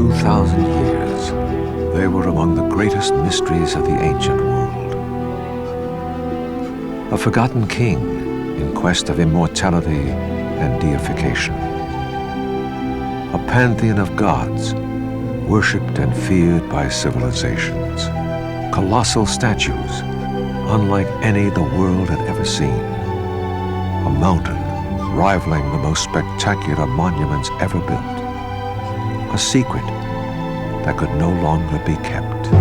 2,000 years, they were among the greatest mysteries of the ancient world. A forgotten king in quest of immortality and deification. A pantheon of gods, worshipped and feared by civilizations. Colossal statues, unlike any the world had ever seen. A mountain rivaling the most spectacular monuments ever built. A secret that could no longer be kept.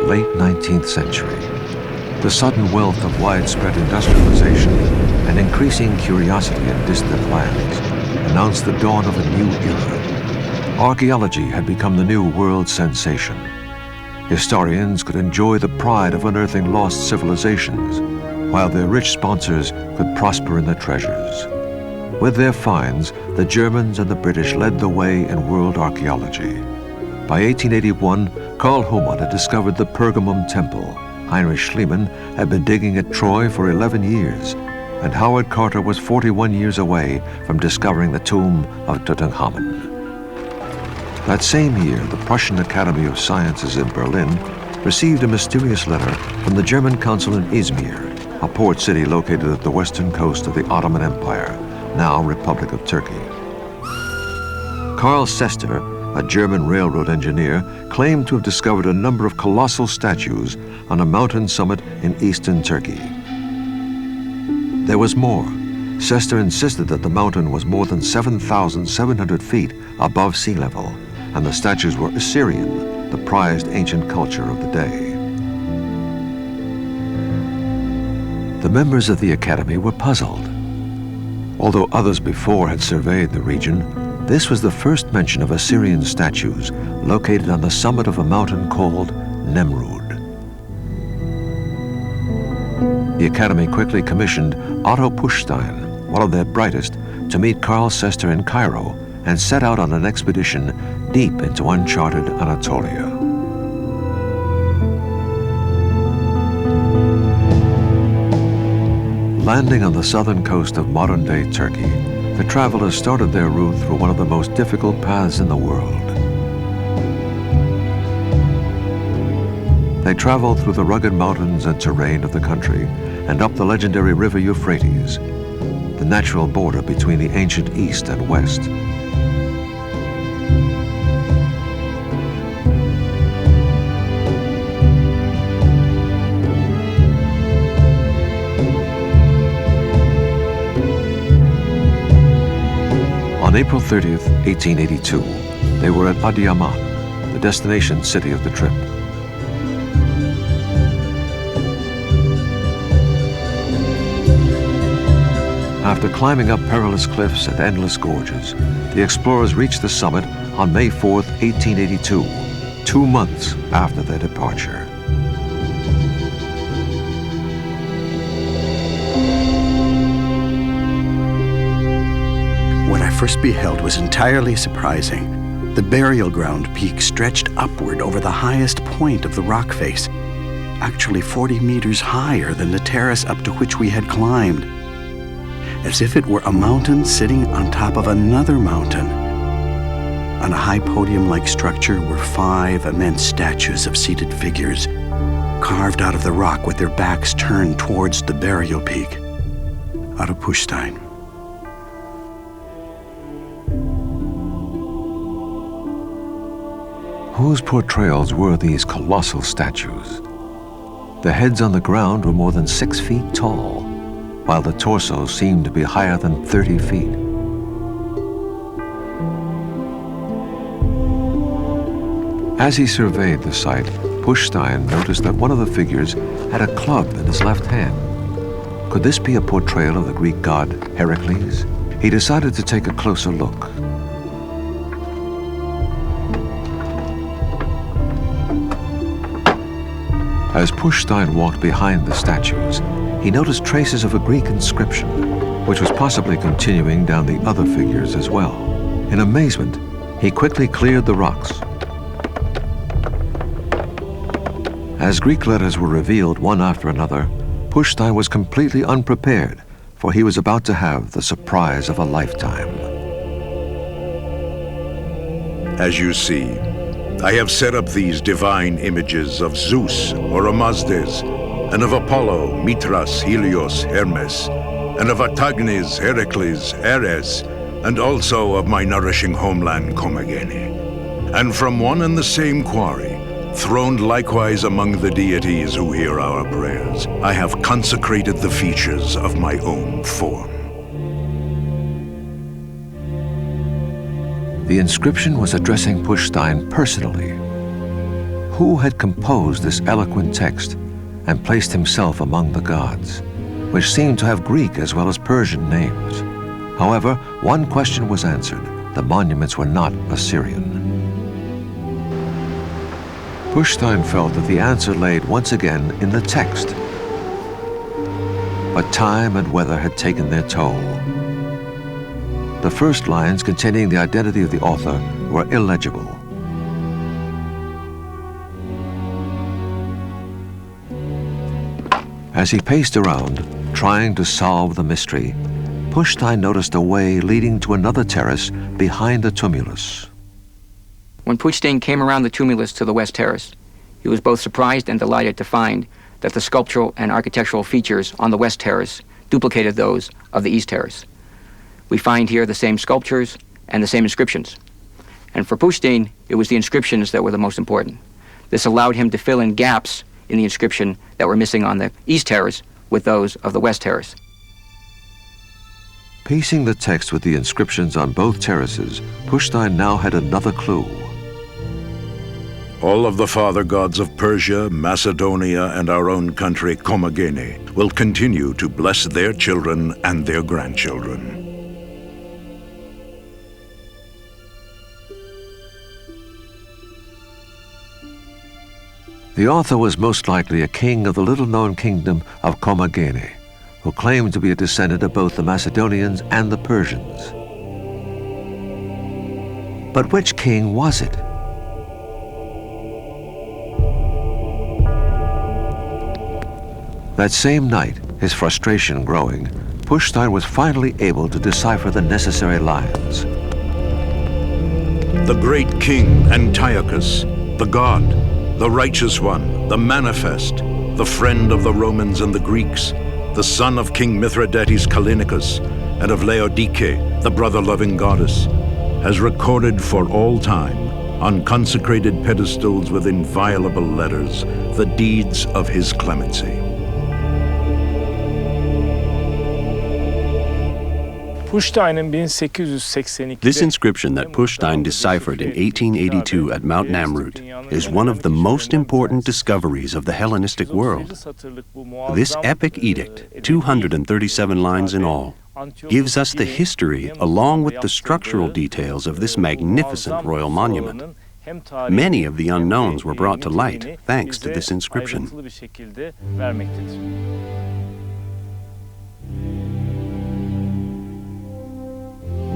Late 19th century. The sudden wealth of widespread industrialization and increasing curiosity in distant lands announced the dawn of a new era. Archaeology had become the new world sensation. Historians could enjoy the pride of unearthing lost civilizations, while their rich sponsors could prosper in the treasures. With their finds, the Germans and the British led the way in world archaeology. By 1881, Karl Hohmann had discovered the Pergamum Temple. Heinrich Schliemann had been digging at Troy for 11 years, and Howard Carter was 41 years away from discovering the tomb of Tutankhamun. That same year, the Prussian Academy of Sciences in Berlin received a mysterious letter from the German consul in Izmir, a port city located at the western coast of the Ottoman Empire, now Republic of Turkey. Karl Sester, a German railroad engineer, claimed to have discovered a number of colossal statues on a mountain summit in eastern Turkey. There was more. Sester insisted that the mountain was more than 7,700 feet above sea level, and the statues were Assyrian, the prized ancient culture of the day. The members of the Academy were puzzled. Although others before had surveyed the region, this was the first mention of Assyrian statues located on the summit of a mountain called Nemrud. The Academy quickly commissioned Otto Puchstein, one of their brightest, to meet Karl Sester in Cairo and set out on an expedition deep into uncharted Anatolia. Landing on the southern coast of modern-day Turkey, the travelers started their route through one of the most difficult paths in the world. They traveled through the rugged mountains and terrain of the country and up the legendary river Euphrates, the natural border between the ancient East and West. On April 30th, 1882, they were at Adıyaman, the destination city of the trip. After climbing up perilous cliffs and endless gorges, the explorers reached the summit on May 4th, 1882, 2 months after their departure. What I first beheld was entirely surprising. The burial ground peak stretched upward over the highest point of the rock face, actually 40 meters higher than the terrace up to which we had climbed, as if it were a mountain sitting on top of another mountain. On a high podium-like structure were 5 immense statues of seated figures, carved out of the rock with their backs turned towards the burial peak. Otto Puchstein. Whose portrayals were these colossal statues? The heads on the ground were more than 6 feet tall, while the torso seemed to be higher than 30 feet. As he surveyed the site, Puchstein noticed that one of the figures had a club in his left hand. Could this be a portrayal of the Greek god Heracles? He decided to take a closer look. As Puchstein walked behind the statues, he noticed traces of a Greek inscription, which was possibly continuing down the other figures as well. In amazement, he quickly cleared the rocks. As Greek letters were revealed one after another, Pushstein was completely unprepared, for he was about to have the surprise of a lifetime. As you see, I have set up these divine images of Zeus or Amazdes, and of Apollo, Mithras, Helios, Hermes, and of Artagnes, Heracles, Ares, and also of my nourishing homeland Kommagene. And from one and the same quarry, throned likewise among the deities who hear our prayers, I have consecrated the features of my own form. The inscription was addressing Pushstein personally. Who had composed this eloquent text and placed himself among the gods, which seemed to have Greek as well as Persian names? However, one question was answered. The monuments were not Assyrian. Pushstein felt that the answer laid once again in the text. But time and weather had taken their toll. The first lines containing the identity of the author were illegible. As he paced around, trying to solve the mystery, Pushstein noticed a way leading to another terrace behind the tumulus. When Pushstein came around the tumulus to the west terrace, he was both surprised and delighted to find that the sculptural and architectural features on the west terrace duplicated those of the east terrace. We find here the same sculptures and the same inscriptions. And for Pushstein, it was the inscriptions that were the most important. This allowed him to fill in gaps in the inscription that were missing on the east terrace with those of the west terrace. Piecing the text with the inscriptions on both terraces, Pushstein now had another clue. All of the father gods of Persia, Macedonia, and our own country, Kommagene, will continue to bless their children and their grandchildren. The author was most likely a king of the little-known kingdom of Kommagene, who claimed to be a descendant of both the Macedonians and the Persians. But which king was it? That same night, his frustration growing, Pushstein was finally able to decipher the necessary lines. The great king Antiochus, the god, the righteous one, the manifest, the friend of the Romans and the Greeks, the son of King Mithridates Callinicus, and of Laodike, the brother-loving goddess, has recorded for all time, on consecrated pedestals with inviolable letters, the deeds of his clemency. This inscription that Pushstein deciphered in 1882 at Mount Nemrud is one of the most important discoveries of the Hellenistic world. This epic edict, 237 lines in all, gives us the history along with the structural details of this magnificent royal monument. Many of the unknowns were brought to light thanks to this inscription.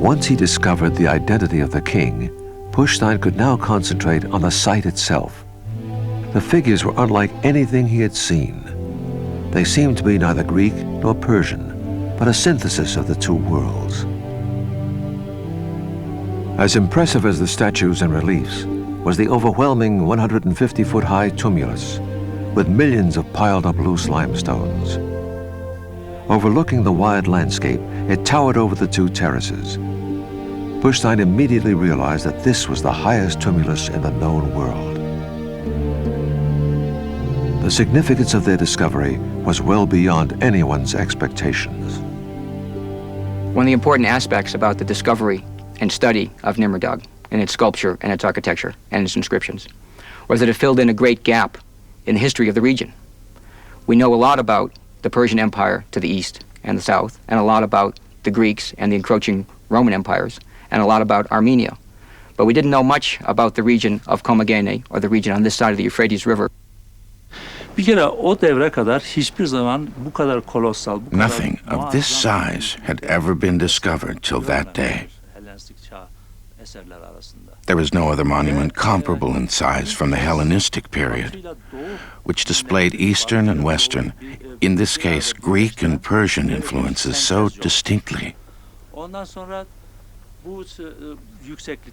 Once he discovered the identity of the king, Pushstein could now concentrate on the site itself. The figures were unlike anything he had seen. They seemed to be neither Greek nor Persian, but a synthesis of the two worlds. As impressive as the statues and reliefs was the overwhelming 150-foot-high tumulus, with millions of piled-up loose limestones. Overlooking the wide landscape, it towered over the two terraces. Pushstein immediately realized that this was the highest tumulus in the known world. The significance of their discovery was well beyond anyone's expectations. One of the important aspects about the discovery and study of Nimrud and its sculpture and its architecture and its inscriptions was that it filled in a great gap in the history of the region. We know a lot about the Persian Empire to the east and the south, and a lot about the Greeks and the encroaching Roman empires, and a lot about Armenia. But we didn't know much about the region of Kommagene, or the region on this side of the Euphrates River. Nothing of this size had ever been discovered till that day. There is no other monument comparable in size from the Hellenistic period, which displayed Eastern and Western, in this case Greek and Persian influences so distinctly.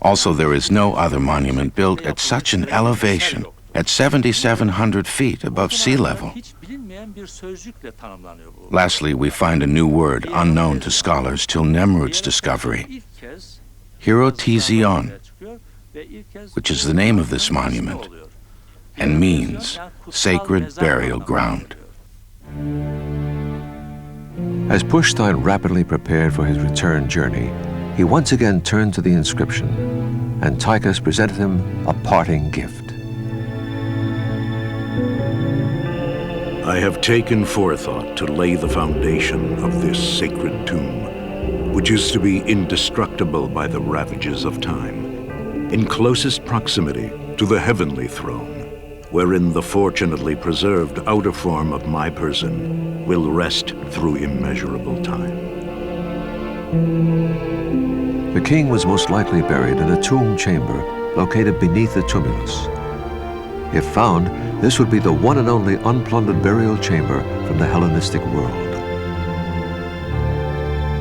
Also, there is no other monument built at such an elevation, at 7,700 feet above sea level. Lastly, we find a new word unknown to scholars till Nemrud's discovery, Hierotesion, which is the name of this monument and means sacred burial ground. As Pushstein rapidly prepared for his return journey, he once again turned to the inscription. Antiochus presented him a parting gift. I have taken forethought to lay the foundation of this sacred tomb, which is to be indestructible by the ravages of time, in closest proximity to the heavenly throne, wherein the fortunately preserved outer form of my person will rest through immeasurable time. The king was most likely buried in a tomb chamber located beneath the tumulus. If found, this would be the one and only unplundered burial chamber from the Hellenistic world.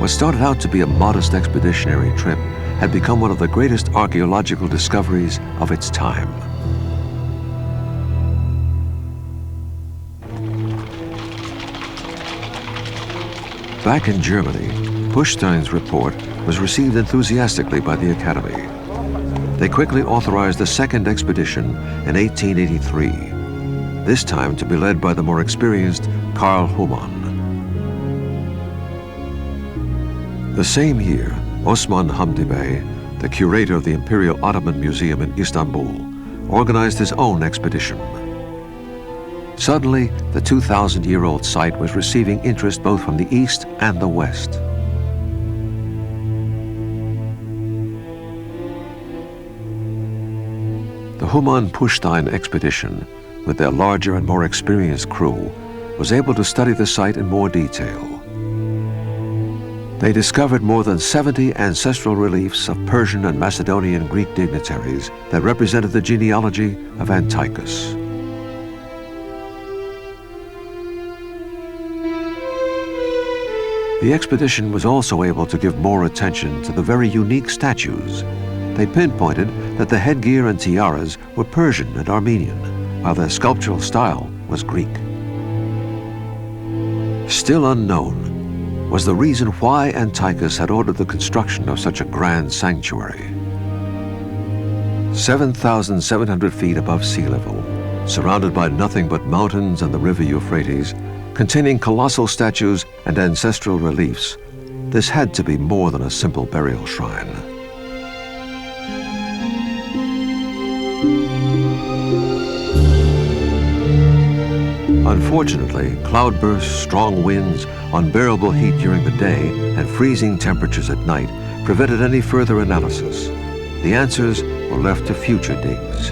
What started out to be a modest expeditionary trip had become one of the greatest archaeological discoveries of its time. Back in Germany, Pushstein's report was received enthusiastically by the Academy. They quickly authorized a second expedition in 1883, this time to be led by the more experienced Karl Humann. The same year, Osman Hamdi Bey, the curator of the Imperial Ottoman Museum in Istanbul, organized his own expedition. Suddenly, the 2,000-year-old site was receiving interest both from the East and the West. The Humann-Pushstein expedition, with their larger and more experienced crew, was able to study the site in more detail. They discovered more than 70 ancestral reliefs of Persian and Macedonian Greek dignitaries that represented the genealogy of Antiochus. The expedition was also able to give more attention to the very unique statues. They pinpointed that the headgear and tiaras were Persian and Armenian, while their sculptural style was Greek. Still unknown was the reason why Antiochus had ordered the construction of such a grand sanctuary. 7,700 feet above sea level, surrounded by nothing but mountains and the river Euphrates, containing colossal statues and ancestral reliefs, this had to be more than a simple burial shrine. Unfortunately, cloudbursts, strong winds, unbearable heat during the day, and freezing temperatures at night prevented any further analysis. The answers were left to future digs.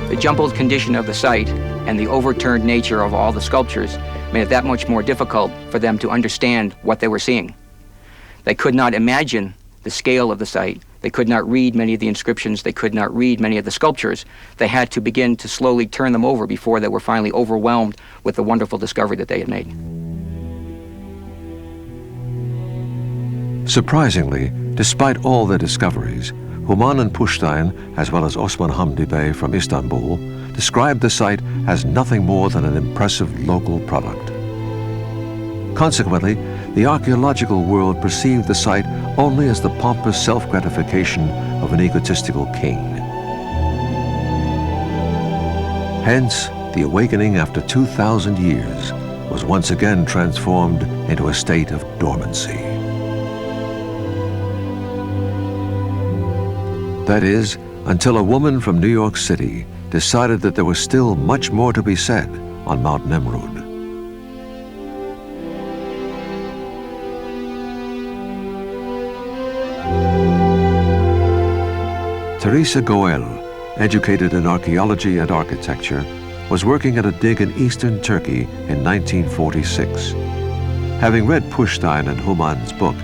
The jumbled condition of the site and the overturned nature of all the sculptures made it that much more difficult for them to understand what they were seeing. They could not imagine the scale of the site. They could not read many of the inscriptions. They could not read many of the sculptures. They had to begin to slowly turn them over before they were finally overwhelmed with the wonderful discovery that they had made. Surprisingly, despite all their discoveries, Humann and Pushstein, as well as Osman Hamdi Bey from Istanbul, described the site as nothing more than an impressive local product. Consequently, the archaeological world perceived the site only as the pompous self-gratification of an egotistical king. Hence, the awakening after 2,000 years was once again transformed into a state of dormancy. That is, until a woman from New York City decided that there was still much more to be said on Mount Nemrud. Teresa Goel, educated in archaeology and architecture, was working at a dig in eastern Turkey in 1946. Having read Pushstein and Humann's book,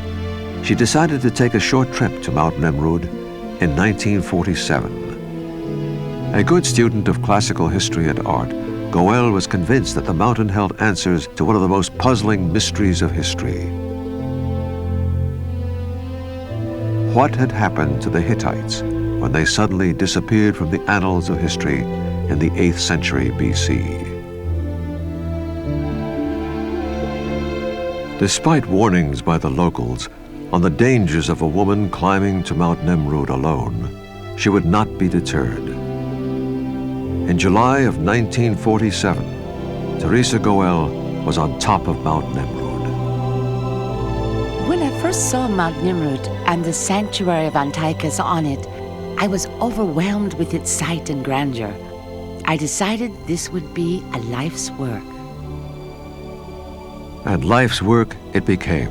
she decided to take a short trip to Mount Nemrud in 1947. A good student of classical history and art, Goel was convinced that the mountain held answers to one of the most puzzling mysteries of history. What had happened to the Hittites when they suddenly disappeared from the annals of history in the 8th century BC? Despite warnings by the locals on the dangers of a woman climbing to Mount Nemrud alone, she would not be deterred. In July of 1947, Teresa Goel was on top of Mount Nemrud. When I first saw Mount Nemrud and the sanctuary of Antiochus on it, I was overwhelmed with its sight and grandeur. I decided this would be a life's work. And life's work it became.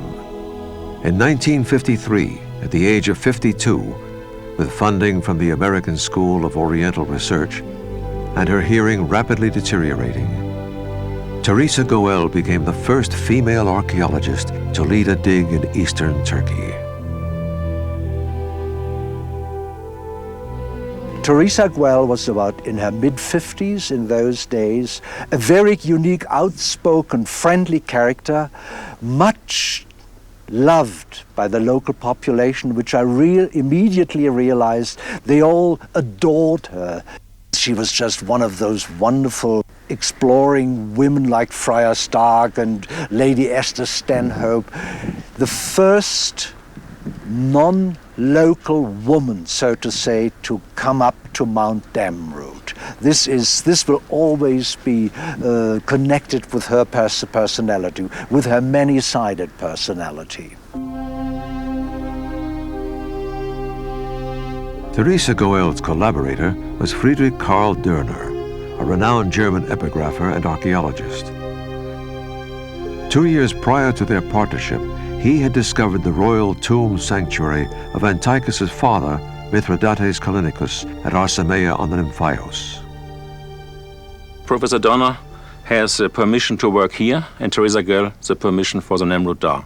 In 1953, at the age of 52, with funding from the American School of Oriental Research, and her hearing rapidly deteriorating, Teresa Goel became the first female archaeologist to lead a dig in eastern Turkey. Teresa Goel was about in her mid-50s in those days, a very unique, outspoken, friendly character, much loved by the local population, which I immediately realized they all adored her. She was just one of those wonderful exploring women like Friar Stark and Lady Esther Stanhope, the first non-local woman, so to say, to come up to Mount Nemrud. This will always be connected with her personality, with her many-sided personality. Teresa Goel's collaborator was Friedrich Karl Dörner, a renowned German epigrapher and archaeologist. 2 years prior to their partnership, he had discovered the royal tomb sanctuary of Antiochus's father, Mithridates Callinicus, at Arsamea on the Nymphaios. Professor Dörner has permission to work here, and Teresa Goel the permission for the Nemrud Dar.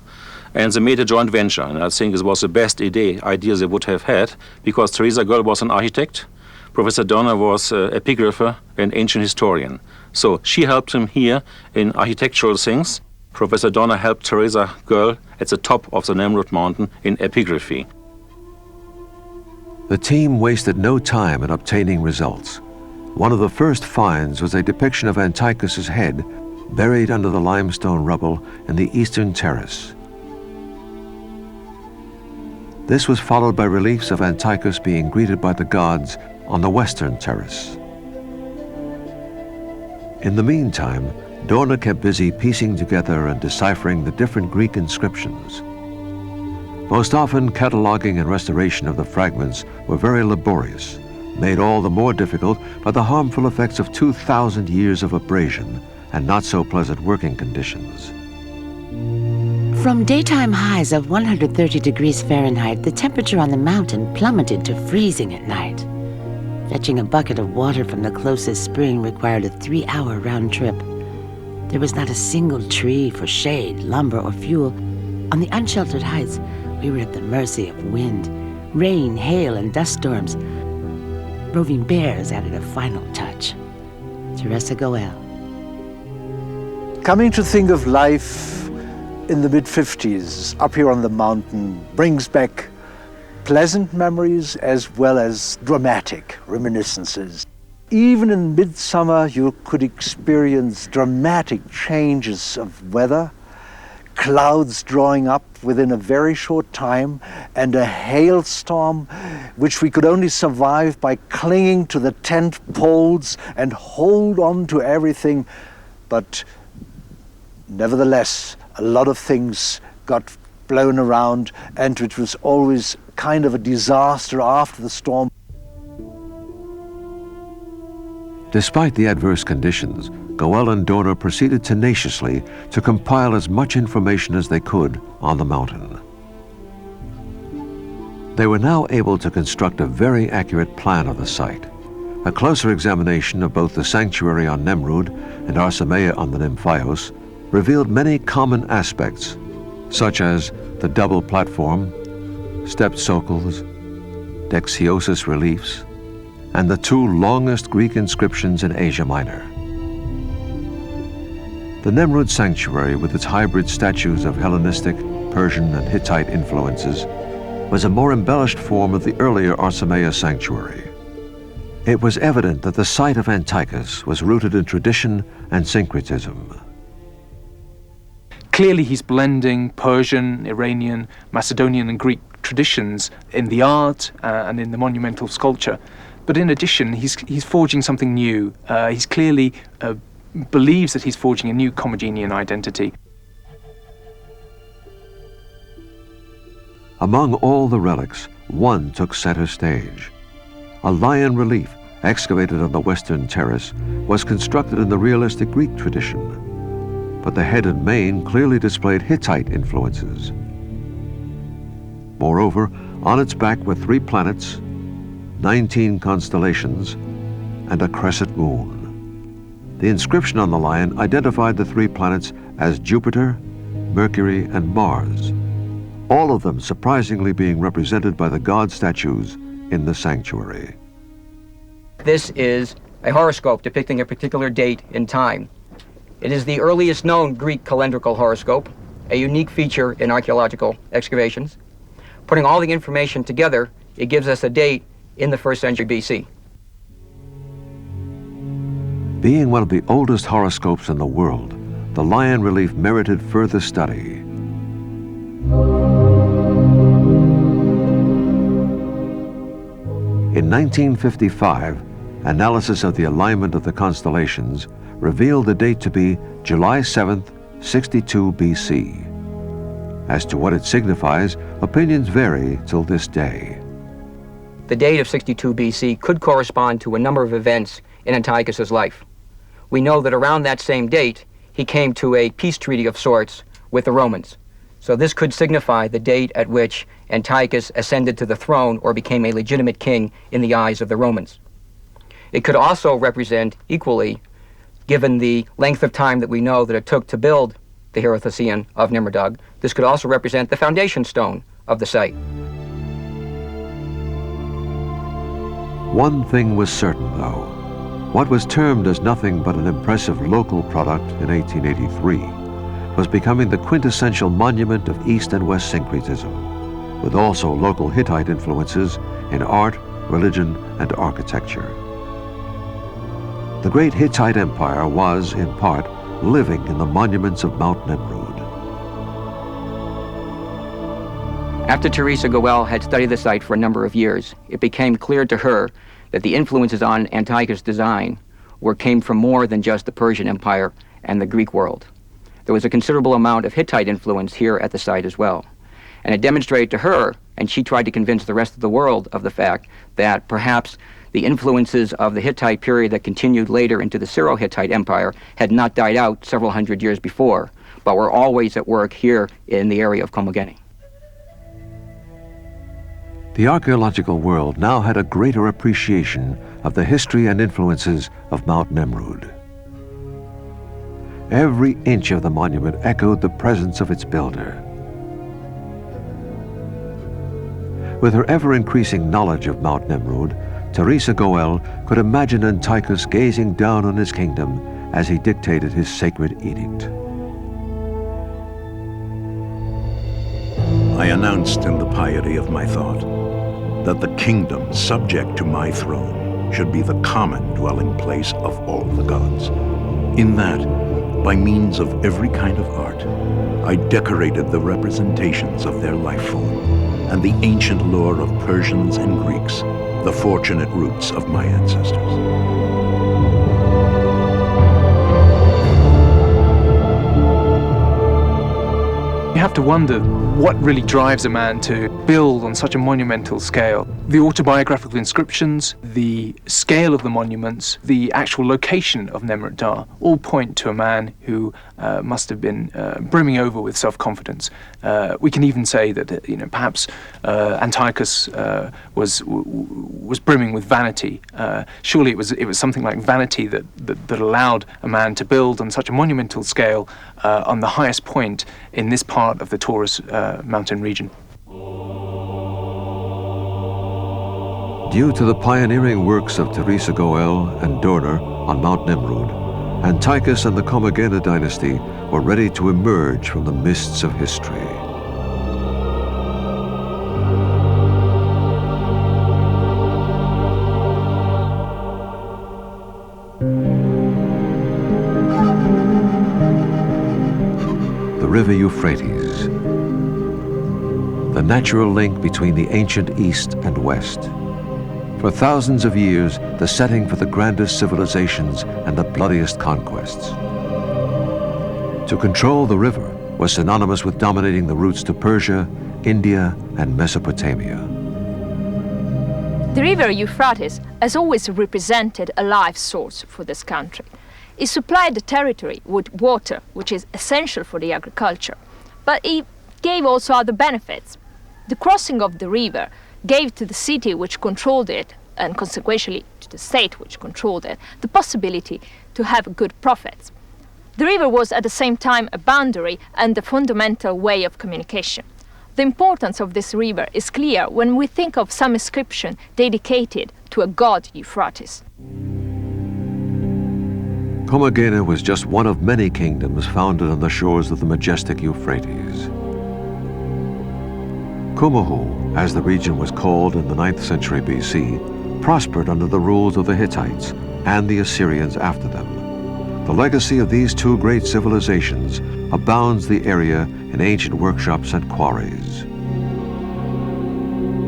And they made a joint venture, and I think it was the best idea they would have had, because Teresa Goel was an architect, Professor Dörner was an epigrapher and ancient historian. So she helped him here in architectural things. Professor Dörner helped Teresa Goel at the top of the Nemrud mountain in epigraphy. The team wasted no time in obtaining results. One of the first finds was a depiction of Antiochus's head buried under the limestone rubble in the eastern terrace. This was followed by reliefs of Antiochus being greeted by the gods on the western terrace. In the meantime, Dörner kept busy piecing together and deciphering the different Greek inscriptions. Most often, cataloging and restoration of the fragments were very laborious, made all the more difficult by the harmful effects of 2,000 years of abrasion and not so pleasant working conditions. From daytime highs of 130 degrees Fahrenheit, the temperature on the mountain plummeted to freezing at night. Fetching a bucket of water from the closest spring required a 3-hour round trip. There was not a single tree for shade, lumber, or fuel. On the unsheltered heights, we were at the mercy of wind, rain, hail, and dust storms. Roving bears added a final touch. Teresa Goel. Coming to think of life in the mid-50s, up here on the mountain, brings back pleasant memories as well as dramatic reminiscences. Even in midsummer, you could experience dramatic changes of weather, clouds drawing up within a very short time, and a hailstorm which we could only survive by clinging to the tent poles and hold on to everything. But nevertheless, a lot of things got blown around, and it was always kind of a disaster after the storm. Despite the adverse conditions, Goel and Dörner proceeded tenaciously to compile as much information as they could on the mountain. They were now able to construct a very accurate plan of the site. A closer examination of both the sanctuary on Nemrud and Arsamea on the Nymphaios revealed many common aspects, such as the double platform, stepped socles, dexiosis reliefs, and the two longest Greek inscriptions in Asia Minor. The Nemrud sanctuary, with its hybrid statues of Hellenistic, Persian, and Hittite influences, was a more embellished form of the earlier Arsamea sanctuary. It was evident that the site of Antiochus was rooted in tradition and syncretism. Clearly he's blending Persian, Iranian, Macedonian and Greek traditions in the art and in the monumental sculpture. But in addition, he's forging something new. He's clearly believes that he's forging a new Kommagenian identity. Among all the relics, one took center stage. A lion relief, excavated on the western terrace, was constructed in the realistic Greek tradition, but the head and mane clearly displayed Hittite influences. Moreover, on its back were 3 planets, 19 constellations, and a crescent moon. The inscription on the lion identified the 3 planets as Jupiter, Mercury, and Mars, all of them surprisingly being represented by the god statues in the sanctuary. This is a horoscope depicting a particular date in time. It is the earliest known Greek calendrical horoscope, a unique feature in archaeological excavations. Putting all the information together, it gives us a date in the 1st century BC. Being one of the oldest horoscopes in the world, the lion relief merited further study. In 1955, analysis of the alignment of the constellations revealed the date to be July 7th, 62 BC. As to what it signifies, opinions vary till this day. The date of 62 BC could correspond to a number of events in Antiochus's life. We know that around that same date, he came to a peace treaty of sorts with the Romans. So this could signify the date at which Antiochus ascended to the throne or became a legitimate king in the eyes of the Romans. It could also represent equally, given the length of time that we know that it took to build the Hierothesion of Nimrodug, this could also represent the foundation stone of the site. One thing was certain, though. What was termed as nothing but an impressive local product in 1883 was becoming the quintessential monument of East and West syncretism, with also local Hittite influences in art, religion, and architecture. The great Hittite Empire was, in part, living in the monuments of Mount Nemrud. After Teresa Goel had studied the site for a number of years, it became clear to her that the influences on Antiochus' design came from more than just the Persian Empire and the Greek world. There was a considerable amount of Hittite influence here at the site as well. And it demonstrated to her, and she tried to convince the rest of the world of the fact that perhaps the influences of the Hittite period that continued later into the Syro-Hittite Empire had not died out several hundred years before, but were always at work here in the area of Kommagene. The archaeological world now had a greater appreciation of the history and influences of Mount Nemrud. Every inch of the monument echoed the presence of its builder. With her ever-increasing knowledge of Mount Nemrud, Teresa Goel could imagine Antiochus gazing down on his kingdom as he dictated his sacred edict. I announced in the piety of my thought that the kingdom subject to my throne should be the common dwelling place of all the gods. In that, by means of every kind of art, I decorated the representations of their life form and the ancient lore of Persians and Greeks, the fortunate roots of my ancestors. You have to wonder what really drives a man to build on such a monumental scale. The autobiographical inscriptions, the scale of the monuments, the actual location of Nemrud Dar all point to a man who must have been brimming over with self-confidence. We can even say that perhaps Antiochus was brimming with vanity. Surely it was something like vanity that allowed a man to build on such a monumental scale on the highest point in this part of the Taurus mountain region. Due to the pioneering works of Teresa Goel and Dorner on Mount Nemrud, Antiochus and the Kommagene dynasty were ready to emerge from the mists of history. The river Euphrates, the natural link between the ancient East and West. For thousands of years, the setting for the grandest civilizations and the bloodiest conquests. To control the river was synonymous with dominating the routes to Persia, India, and Mesopotamia. The river Euphrates has always represented a life source for this country. It supplied the territory with water, which is essential for the agriculture, but it gave also other benefits. The crossing of the river gave to the city which controlled it, and consequently to the state which controlled it, the possibility to have good profits. The river was at the same time a boundary and a fundamental way of communication. The importance of this river is clear when we think of some inscription dedicated to a god Euphrates. Kommagene was just one of many kingdoms founded on the shores of the majestic Euphrates. Komahu, as the region was called in the 9th century BC, prospered under the rules of the Hittites and the Assyrians after them. The legacy of these two great civilizations abounds the area in ancient workshops and quarries.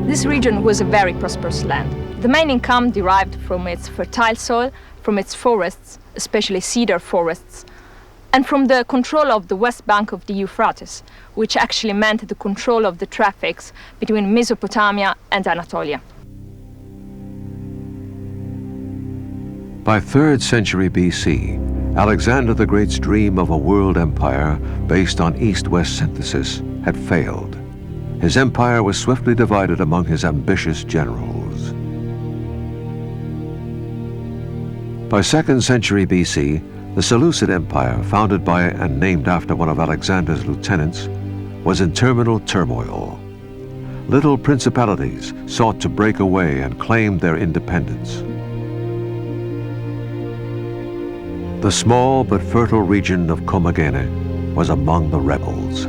This region was a very prosperous land. The main income derived from its fertile soil, from its forests, especially cedar forests, and from the control of the west bank of the Euphrates, which actually meant the control of the traffics between Mesopotamia and Anatolia. By 3rd century BC, Alexander the Great's dream of a world empire based on East-West synthesis had failed. His empire was swiftly divided among his ambitious generals. By 2nd century BC, the Seleucid Empire, founded by and named after one of Alexander's lieutenants, was in terminal turmoil. Little principalities sought to break away and claim their independence. The small but fertile region of Kommagene was among the rebels.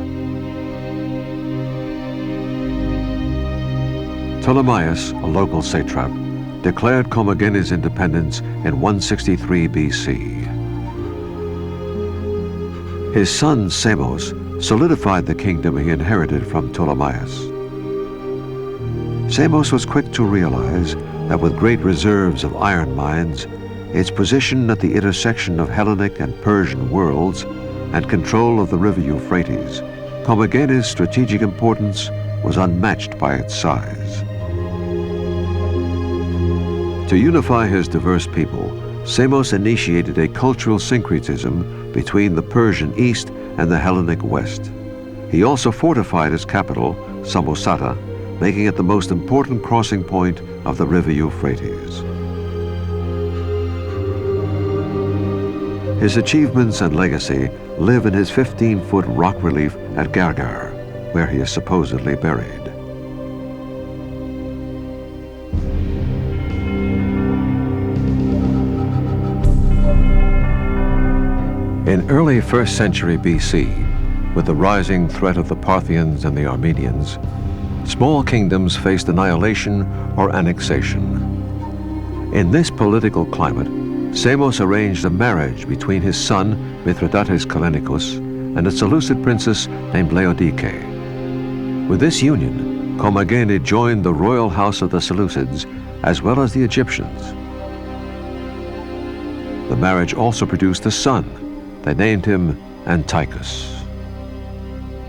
Ptolemaeus, a local satrap, declared Kommagene's independence in 163 BC. His son Samos solidified the kingdom he inherited from Ptolemaeus. Samos was quick to realize that with great reserves of iron mines, its position at the intersection of Hellenic and Persian worlds, and control of the river Euphrates, Kommagene's strategic importance was unmatched by its size. To unify his diverse people, Samos initiated a cultural syncretism between the Persian East and the Hellenic West. He also fortified his capital, Samosata, making it the most important crossing point of the river Euphrates. His achievements and legacy live in his 15-foot rock relief at Gargar, where he is supposedly buried. In early 1st century BC, with the rising threat of the Parthians and the Armenians, small kingdoms faced annihilation or annexation. In this political climate, Samos arranged a marriage between his son, Mithridates Kallinicus, and a Seleucid princess named Laodike. With this union, Kommagene joined the royal house of the Seleucids as well as the Egyptians. The marriage also produced a son. They named him Antiochus.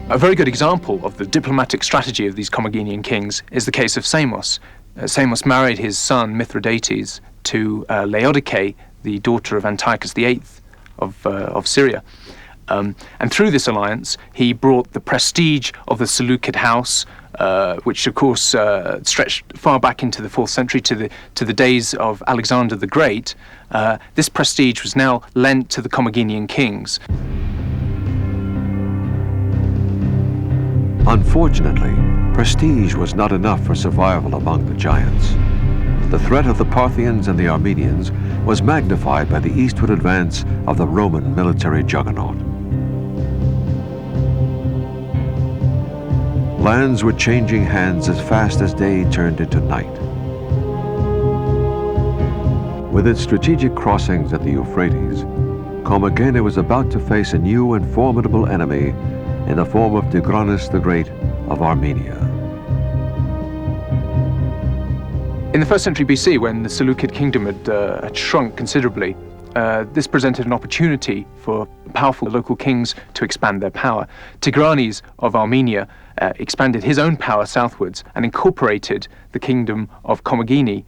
A very good example of the diplomatic strategy of these Kommagenian kings is the case of Samos. Samos married his son Mithridates to Laodike, the daughter of Antiochus VIII of Syria. And through this alliance, he brought the prestige of the Seleucid house, which of course stretched far back into the 4th century to the days of Alexander the Great. This prestige was now lent to the Kommagenian kings. Unfortunately, prestige was not enough for survival among the giants. The threat of the Parthians and the Armenians was magnified by the eastward advance of the Roman military juggernaut. Lands were changing hands as fast as day turned into night. With its strategic crossings at the Euphrates, Kommagene was about to face a new and formidable enemy in the form of Tigranes the Great of Armenia. In the 1st century BC, when the Seleucid kingdom had shrunk considerably, this presented an opportunity for powerful local kings to expand their power. Tigranes of Armenia expanded his own power southwards and incorporated the kingdom of Kommagene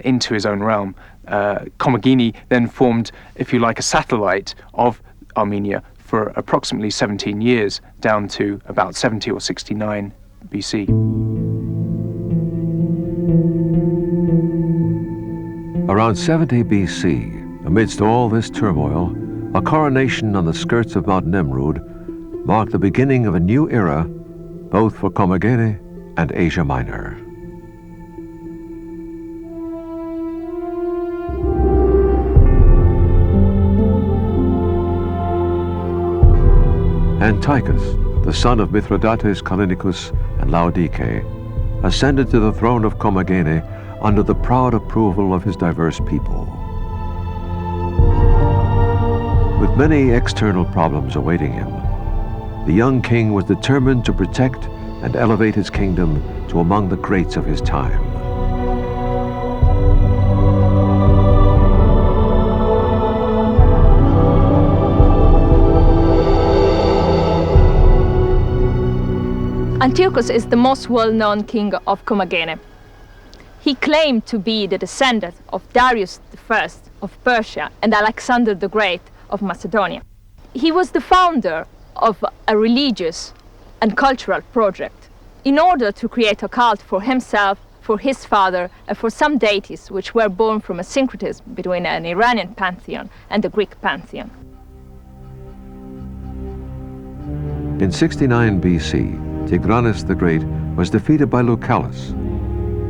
into his own realm. Kommagene then formed, if you like, a satellite of Armenia for approximately 17 years, down to about 70 or 69 BC. Around 70 BC, amidst all this turmoil, a coronation on the skirts of Mount Nemrud marked the beginning of a new era, both for Kommagene and Asia Minor. Antiochus, the son of Mithridates Callinicus and Laodice, ascended to the throne of Kommagene under the proud approval of his diverse people. With many external problems awaiting him, the young king was determined to protect and elevate his kingdom to among the greats of his time. Antiochus is the most well-known king of Kommagene. He claimed to be the descendant of Darius I of Persia and Alexander the Great of Macedonia. He was the founder of a religious and cultural project in order to create a cult for himself, for his father, and for some deities which were born from a syncretism between an Iranian pantheon and the Greek pantheon. In 69 BC, Tigranes the Great was defeated by Lucullus,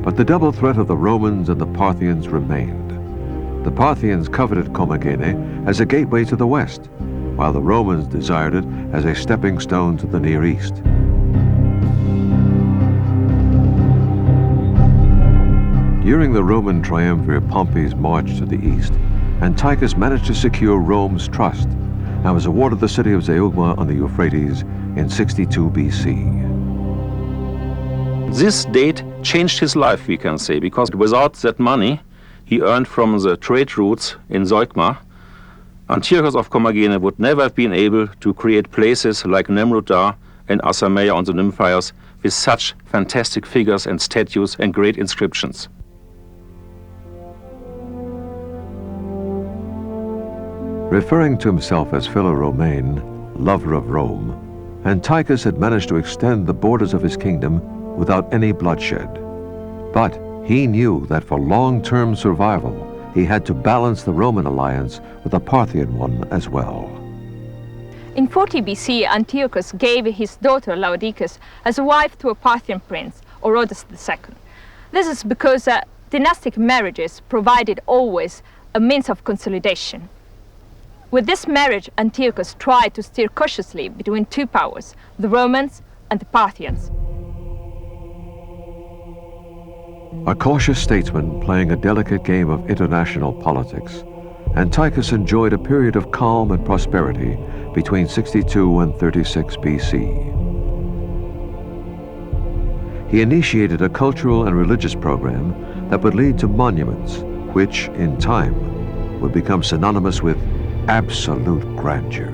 but the double threat of the Romans and the Parthians remained. The Parthians coveted Kommagene as a gateway to the west, while the Romans desired it as a stepping stone to the Near East. During the Roman triumvirate Pompey's march to the east, Antiochus managed to secure Rome's trust and was awarded the city of Zeugma on the Euphrates in 62 BC. This date changed his life, we can say, because without that money he earned from the trade routes in Zeugma, Antiochus of Kommagene would never have been able to create places like Nemrud and Asameia on the Nymphias with such fantastic figures and statues and great inscriptions. Referring to himself as Philo-Romain, lover of Rome, Antiochus had managed to extend the borders of his kingdom without any bloodshed. But he knew that for long-term survival, he had to balance the Roman alliance with a Parthian one as well. In 40 BC, Antiochus gave his daughter Laodice as a wife to a Parthian prince, Orodes II. This is because dynastic marriages provided always a means of consolidation. With this marriage, Antiochus tried to steer cautiously between two powers, the Romans and the Parthians. A cautious statesman playing a delicate game of international politics, Antiochus enjoyed a period of calm and prosperity between 62 and 36 BC. He initiated a cultural and religious program that would lead to monuments, which, in time, would become synonymous with absolute grandeur.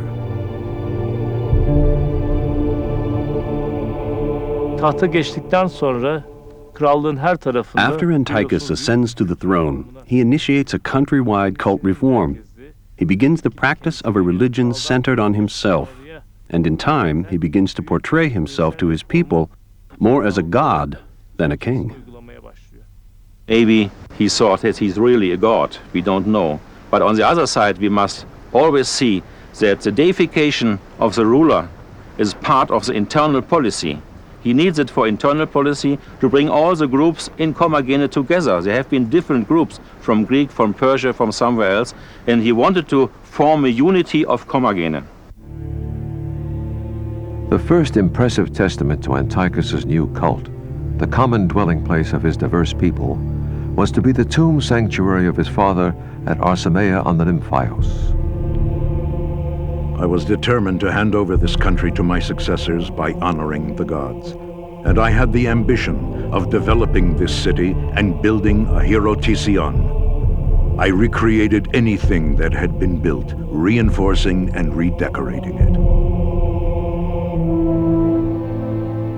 Tahta geçtikten sonra krallığın her tarafında After Antiochus ascends to the throne, he initiates a countrywide cult reform. He begins the practice of a religion centered on himself, and in time he begins to portray himself to his people more as a god than a king. Maybe he thought that he's really a god, we don't know. But on the other side, we must always see that the deification of the ruler is part of the internal policy. He needs it for internal policy to bring all the groups in Kommagene together. There have been different groups from Greek, from Persia, from somewhere else, and he wanted to form a unity of Kommagene. The first impressive testament to Antiochus's new cult, the common dwelling place of his diverse people, was to be the tomb sanctuary of his father at Arsamea on the Nymphios. I was determined to hand over this country to my successors by honoring the gods. And I had the ambition of developing this city and building a Hierotision. I recreated anything that had been built, reinforcing and redecorating it.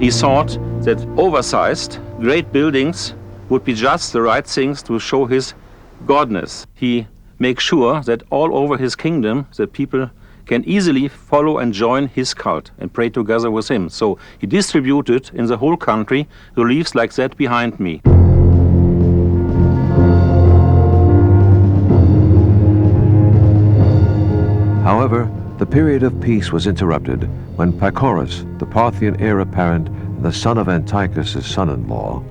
He thought that oversized, great buildings would be just the right things to show his godness. He makes sure that all over his kingdom, the people can easily follow and join his cult and pray together with him. So he distributed in the whole country reliefs like that behind me. However, the period of peace was interrupted when Pacorus, the Parthian heir apparent and the son of Antiochus, his son-in-law,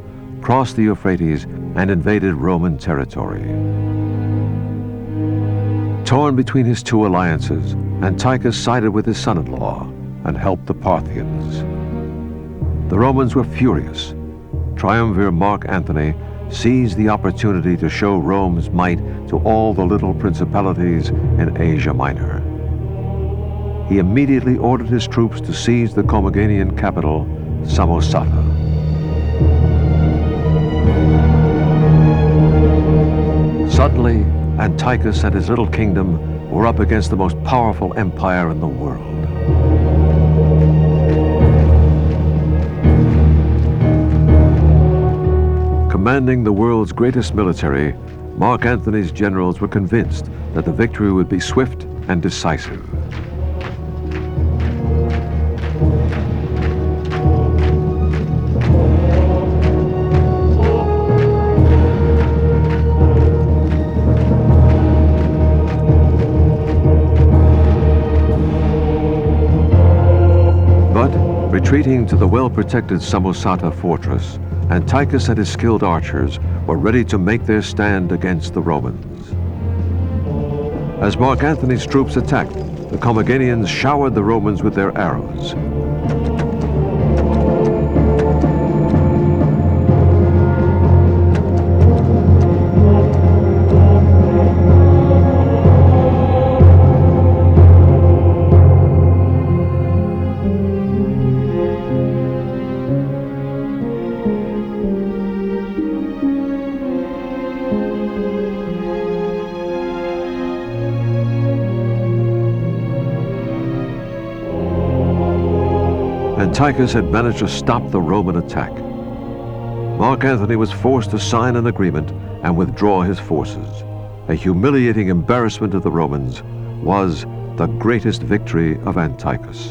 crossed the Euphrates and invaded Roman territory. Torn between his two alliances, Antiochus sided with his son-in-law and helped the Parthians. The Romans were furious. Triumvir Mark Antony seized the opportunity to show Rome's might to all the little principalities in Asia Minor. He immediately ordered his troops to seize the Kommagenian capital, Samosata. Suddenly, Antiochus and his little kingdom were up against the most powerful empire in the world. Commanding the world's greatest military, Mark Antony's generals were convinced that the victory would be swift and decisive. Retreating to the well-protected Samosata fortress, Antiochus and his skilled archers were ready to make their stand against the Romans. As Mark Antony's troops attacked, the Kommagenians showered the Romans with their arrows. Antiochus had managed to stop the Roman attack. Mark Antony was forced to sign an agreement and withdraw his forces. A humiliating embarrassment of the Romans was the greatest victory of Antiochus.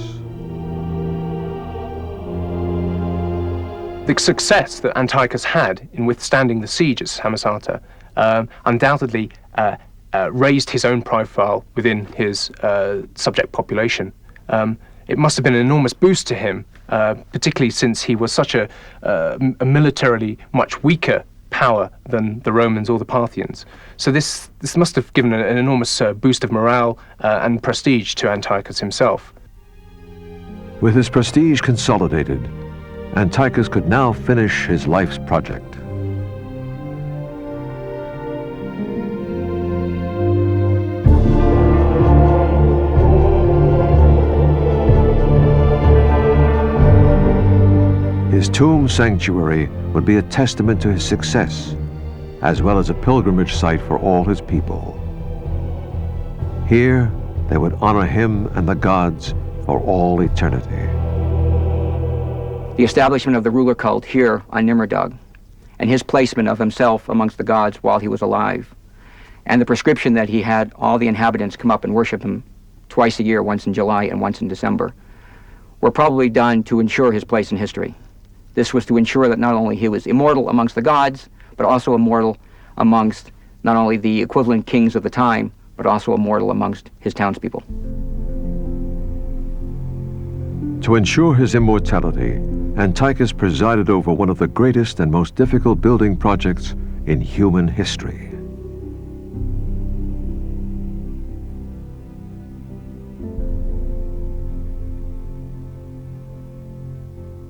The success that Antiochus had in withstanding the siege at Samosata undoubtedly raised his own profile within his subject population. It must have been an enormous boost to him, particularly since he was such a militarily much weaker power than the Romans or the Parthians. So this must have given an enormous boost of morale and prestige to Antiochus himself. With his prestige consolidated, Antiochus could now finish his life's project. His tomb sanctuary would be a testament to his success, as well as a pilgrimage site for all his people. Here, they would honor him and the gods for all eternity. The establishment of the ruler cult here on Nimrud, and his placement of himself amongst the gods while he was alive, and the prescription that he had all the inhabitants come up and worship him twice a year, once in July and once in December, were probably done to ensure his place in history. This was to ensure that not only he was immortal amongst the gods, but also immortal amongst not only the equivalent kings of the time, but also immortal amongst his townspeople. To ensure his immortality, Antiochus presided over one of the greatest and most difficult building projects in human history.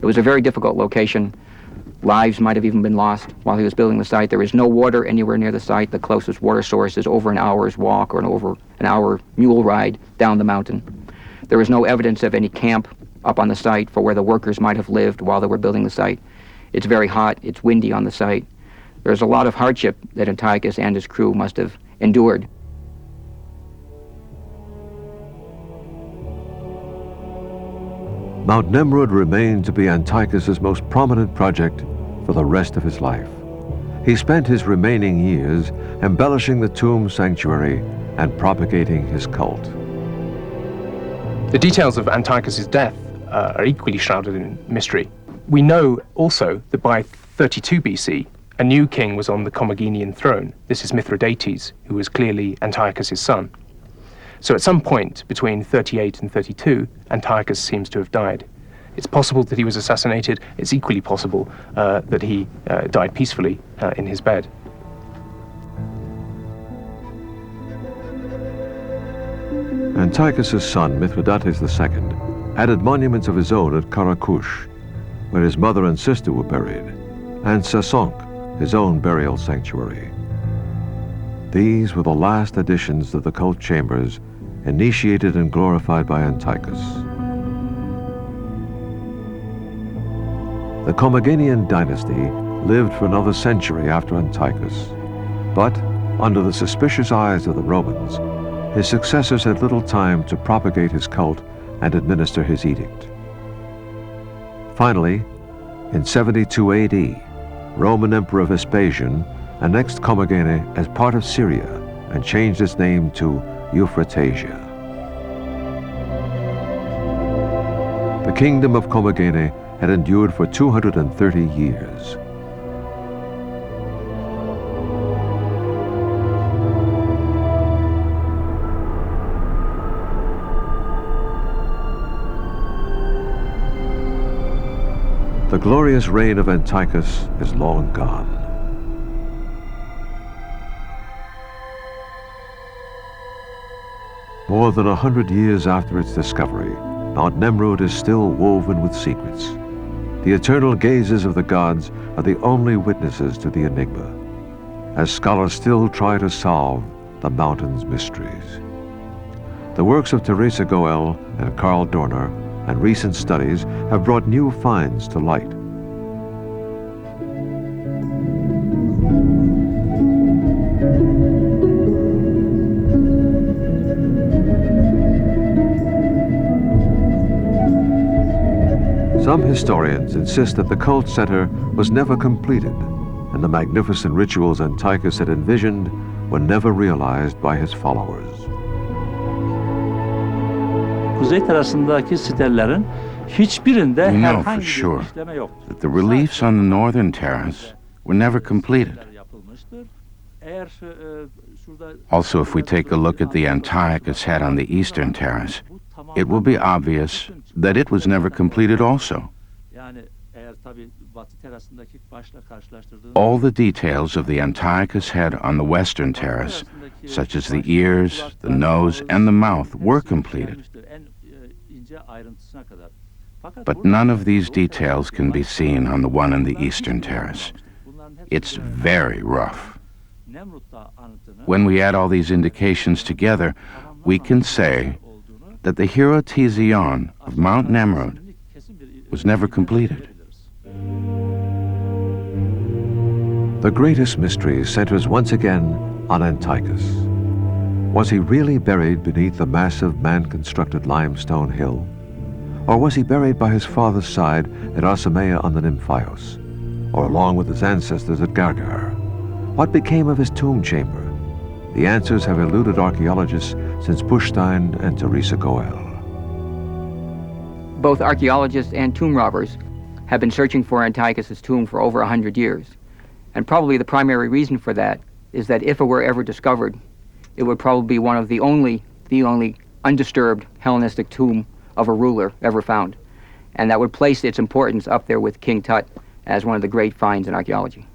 It was a very difficult location. Lives might have even been lost while he was building the site. There is no water anywhere near the site. The closest water source is over an hour's walk or over an hour mule ride down the mountain. There is no evidence of any camp up on the site for where the workers might have lived while they were building the site. It's very hot. It's windy on the site. There's a lot of hardship that Antiochus and his crew must have endured. Mount Nemrud remained to be Antiochus's most prominent project for the rest of his life. He spent his remaining years embellishing the tomb sanctuary and propagating his cult. The details of Antiochus's death are equally shrouded in mystery. We know also that by 32 BC, a new king was on the Kommagenian throne. This is Mithridates, who was clearly Antiochus's son. So at some point between 38 and 32, Antiochus seems to have died. It's possible that he was assassinated. It's equally possible that he died peacefully in his bed. Antiochus's son, Mithridates II, added monuments of his own at Karakush, where his mother and sister were buried, and Sasonk, his own burial sanctuary. These were the last additions to the cult chambers initiated and glorified by Antiochus. The Kommagenian dynasty lived for another century after Antiochus, but under the suspicious eyes of the Romans, his successors had little time to propagate his cult and administer his edict. Finally, in 72 AD, Roman Emperor Vespasian annexed Kommagene as part of Syria and changed its name to Euphratesia. The kingdom of Kommagene had endured for 230 years. The glorious reign of Antiochus is long gone. More than 100 years after its discovery, Mount Nemrud is still woven with secrets. The eternal gazes of the gods are the only witnesses to the enigma, as scholars still try to solve the mountain's mysteries. The works of Teresa Goel and Carl Dorner and recent studies have brought new finds to light. Some historians insist that the cult center was never completed, and the magnificent rituals Antiochus had envisioned were never realized by his followers. Kuzey terasındaki sitelerin hiçbirinde We know for herhangi bir sure işleme yoktur. that the reliefs on the northern terrace were never completed. Also, if we take a look at the Antiochus had on the eastern terrace, it will be obvious that it was never completed also. All the details of the Antiochus head on the western terrace, such as the ears, the nose, and the mouth, were completed. But none of these details can be seen on the one on the eastern terrace. It's very rough. When we add all these indications together, we can say that the Hierotesion of Mount Nemrud was never completed. The greatest mystery centers once again on Antiochus. Was he really buried beneath the massive man-constructed limestone hill? Or was he buried by his father's side at Arsamea on the Nymphios, or along with his ancestors at Gargar? What became of his tomb chamber? The answers have eluded archaeologists since Pushstein and Teresa Goel. Both archaeologists and tomb robbers have been searching for Antiochus's tomb for over 100 years. And probably the primary reason for that is that if it were ever discovered, it would probably be one of the only undisturbed Hellenistic tomb of a ruler ever found. And that would place its importance up there with King Tut as one of the great finds in archaeology.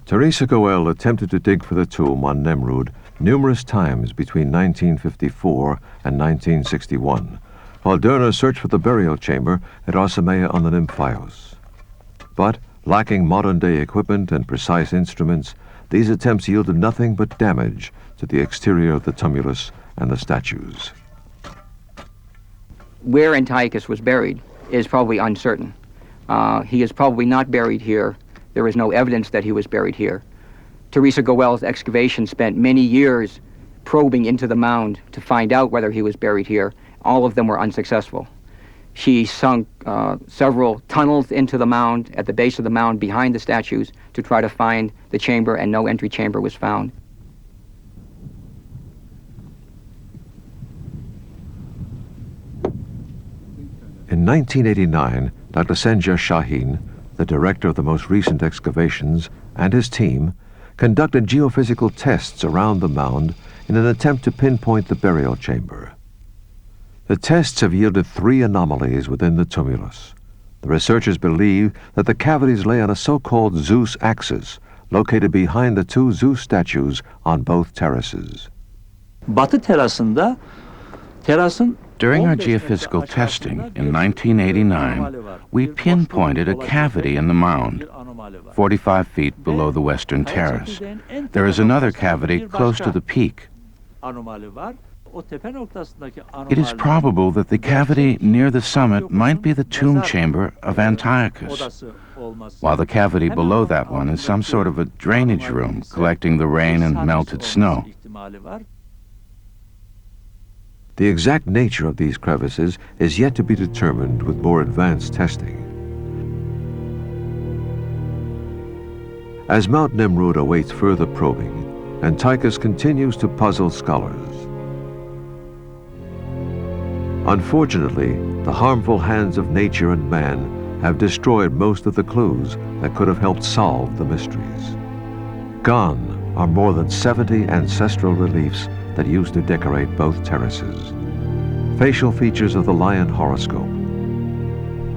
Teresa Goel attempted to dig for the tomb on Nemrud numerous times between 1954 and 1961, while Dörner searched for the burial chamber at Osamea on the Nymphios. But, lacking modern-day equipment and precise instruments, these attempts yielded nothing but damage to the exterior of the tumulus and the statues. Where Antiochus was buried is probably uncertain. He is probably not buried here. There is no evidence that he was buried here. Teresa Goel's excavation spent many years probing into the mound to find out whether he was buried here. All of them were unsuccessful. She sunk several tunnels into the mound, at the base of the mound behind the statues, to try to find the chamber, and no entry chamber was found. In 1989, Dr. Senja Shaheen, the director of the most recent excavations, and his team conducted geophysical tests around the mound in an attempt to pinpoint the burial chamber. The tests have yielded 3 anomalies within the tumulus. The researchers believe that the cavities lay on a so-called Zeus axis, located behind the 2 Zeus statues on both terraces. Batı terasında terasın During our geophysical testing in 1989, we pinpointed a cavity in the mound, 45 feet below the western terrace. There is another cavity close to the peak. It is probable that the cavity near the summit might be the tomb chamber of Antiochus, while the cavity below that one is some sort of a drainage room collecting the rain and melted snow. The exact nature of these crevices is yet to be determined with more advanced testing. As Mount Nemrud awaits further probing, Antiochus continues to puzzle scholars. Unfortunately, the harmful hands of nature and man have destroyed most of the clues that could have helped solve the mysteries. Gone are more than 70 ancestral reliefs that used to decorate both terraces, facial features of the lion horoscope,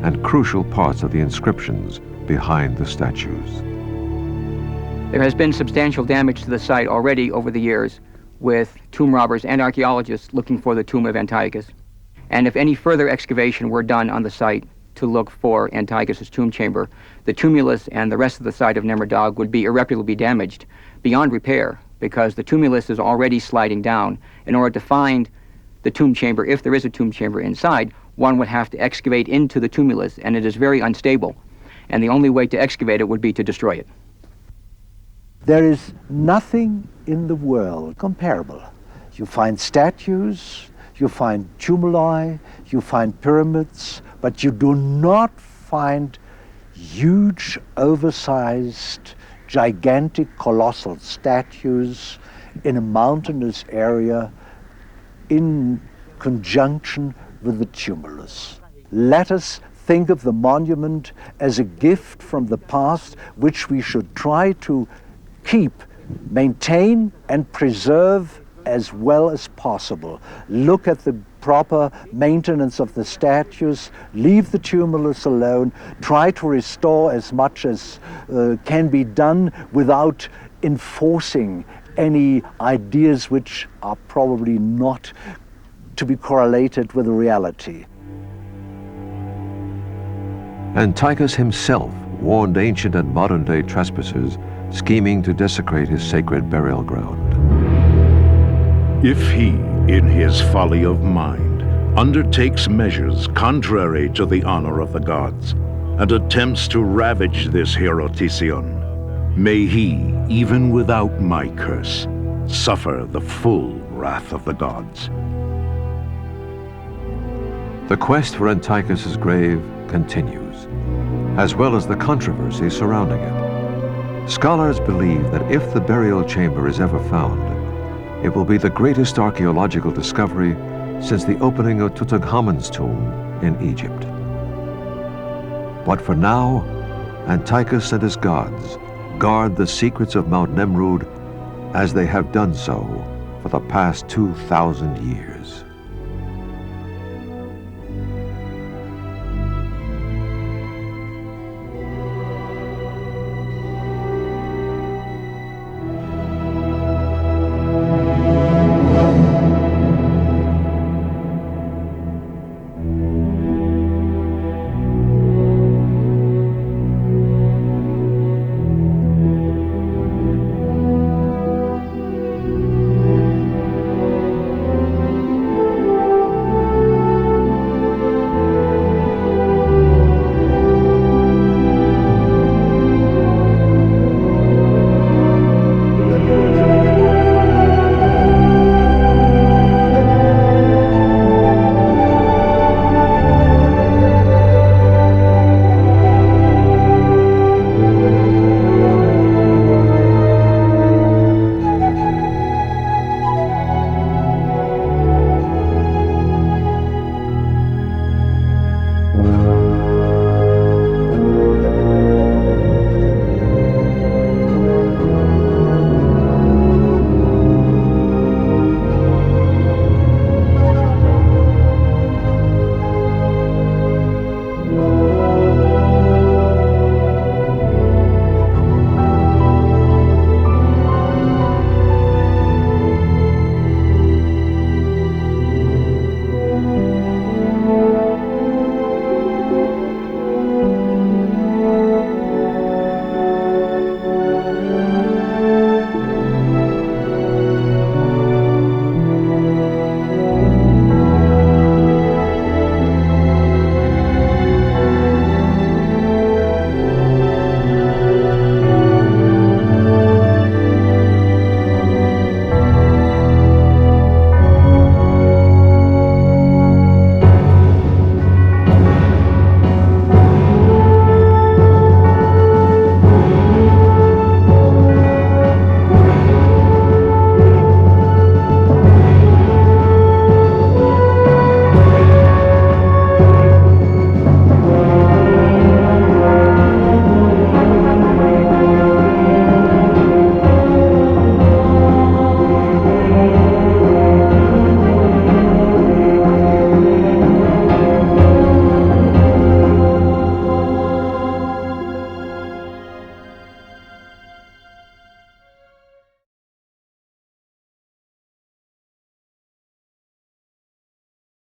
and crucial parts of the inscriptions behind the statues. There has been substantial damage to the site already over the years, with tomb robbers and archaeologists looking for the tomb of Antiochus. And if any further excavation were done on the site to look for Antiochus' tomb chamber, the tumulus and the rest of the site of Nemrud would be irreparably damaged beyond repair, because the tumulus is already sliding down. In order to find the tomb chamber, if there is a tomb chamber inside, one would have to excavate into the tumulus, and it is very unstable. And the only way to excavate it would be to destroy it. There is nothing in the world comparable. You find statues, you find tumuli, you find pyramids, but you do not find huge, oversized, gigantic, colossal statues in a mountainous area in conjunction with the tumulus. Let us think of the monument as a gift from the past, which we should try to keep, maintain, and preserve as well as possible. Look at the proper maintenance of the statues, leave the tumulus alone, try to restore as much as can be done without enforcing any ideas which are probably not to be correlated with the reality. Antiochus himself warned ancient and modern-day trespassers scheming to desecrate his sacred burial ground. If he, in his folly of mind, undertakes measures contrary to the honor of the gods, and attempts to ravage this Hierotision, may he, even without my curse, suffer the full wrath of the gods. The quest for Antiochus' grave continues, as well as the controversy surrounding it. Scholars believe that if the burial chamber is ever found, it will be the greatest archaeological discovery since the opening of Tutankhamun's tomb in Egypt. But for now, Antiochus and his gods guard the secrets of Mount Nemrud as they have done so for the past 2,000 years.